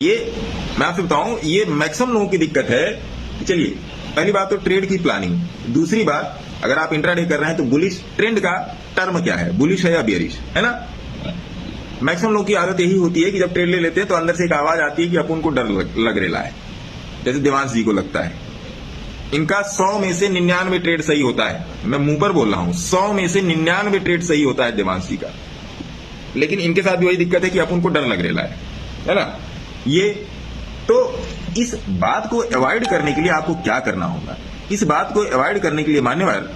ये मैं आपसे बताऊं, ये मैक्सिमम लोगों की दिक्कत है। चलिए, पहली बात तो ट्रेड की प्लानिंग। दूसरी बात, अगर आप इंट्राडे कर रहे हैं तो बुलिश ट्रेंड का टर्म क्या है, बुलिश है या बियरिश, है ना। मैक्सिमम लोगों की आदत यही होती है कि जब ट्रेड ले लेते हैं तो अंदर से एक आवाज आती है कि अपन को डर लग रेला है, जैसे देवांश जी को लगता है। इनका 100 में से 99 ट्रेड सही होता है, मैं मुंह पर बोल रहा हूं, 100 में से 99 ट्रेड सही होता है देवांश जी का, लेकिन इनके साथ भी वही दिक्कत है कि अपन को डर लग रेला है ना। ये तो इस बात को अवॉइड करने के लिए आपको क्या करना होगा, इस बात को अवॉइड करने के लिए मान्यवर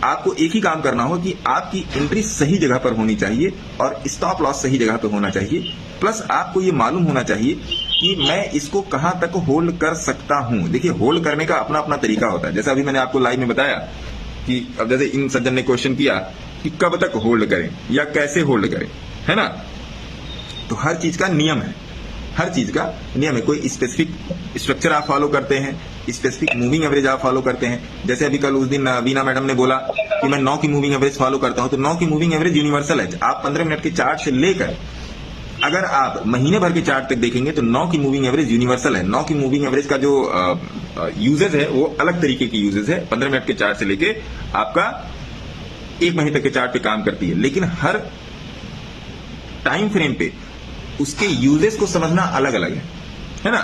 आपको एक ही काम करना होगा कि आपकी एंट्री सही जगह पर होनी चाहिए और स्टॉप लॉस सही जगह पर होना चाहिए। प्लस आपको ये मालूम होना चाहिए कि मैं इसको कहां तक होल्ड कर सकता हूं। देखिए, होल्ड करने का अपना अपना तरीका होता है। जैसे अभी मैंने आपको लाइव में बताया कि अब जैसे इन सज्जन ने क्वेश्चन किया कि कब तक होल्ड करें या कैसे होल्ड करें, है ना। तो हर चीज का नियम है, हर चीज का नियम है। कोई स्पेसिफिक स्ट्रक्चर आप फॉलो करते हैं, स्पेसिफिक मूविंग एवरेज आप फॉलो करते हैं। जैसे अभी कल उस दिन वीना मैडम ने बोला कि मैं 9 की मूविंग एवरेज फॉलो करता हूं, तो 9 की मूविंग एवरेज यूनिवर्सल है। आप 15 मिनट के चार्ट से लेकर अगर आप महीने भर के चार्ट तक देखेंगे तो 9 की मूविंग एवरेज यूनिवर्सल है। 9 की मूविंग एवरेज का जो यूजेस है वो अलग तरीके की यूजेस है। 15 मिनट के चार्ट से लेके आपका 1 महीने तक के चार्ट पे काम करती है, लेकिन हर टाइम फ्रेम पे उसके यूजेस को समझना अलग अलग है ना।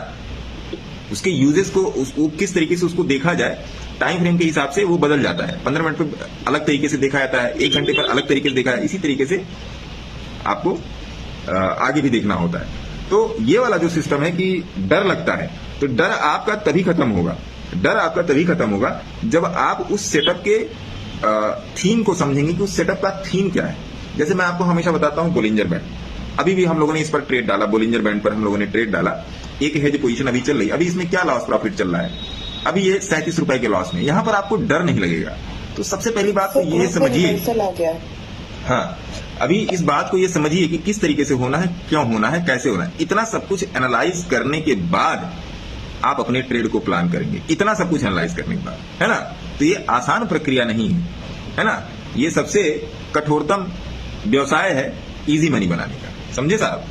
उसके यूजेस को उसको किस तरीके से उसको देखा जाए, टाइम फ्रेम के हिसाब से वो बदल जाता है। 15 मिनट पे अलग तरीके से देखा जाता है, 1 घंटे पर अलग तरीके से देखा है। इसी तरीके से आपको आगे भी देखना होता है। तो ये वाला जो सिस्टम है कि डर लगता है, तो डर आपका तभी खत्म होगा, डर आपका तभी खत्म होगा जब आप उस सेटअप के थीम को समझेंगे कि उस सेटअप का थीम क्या है। जैसे मैं आपको हमेशा बताता हूं बोलिंजर बैंड, अभी भी हम लोगों ने इस पर ट्रेड डाला, बोलिंजर बैंड पर हम लोगों ने ट्रेड डाला। एक हेज पोजीशन अभी चल रही, अभी इसमें क्या लॉस प्रॉफिट चल रहा है, अभी ये 37 रुपए के लॉस में। यहां पर आपको डर नहीं लगेगा। तो सबसे पहली बात तो ये समझिए, हाँ, अभी इस बात को ये समझिए कि किस तरीके से होना है, क्यों होना है, कैसे होना है। इतना सब कुछ एनालाइज करने के बाद आप अपने ट्रेड को प्लान करेंगे, इतना सब कुछ एनालाइज करने के बाद, है ना। तो ये आसान प्रक्रिया नहीं है ना। ये सबसे कठोरतम व्यवसाय है इजी मनी बनाने का, समझे साहब।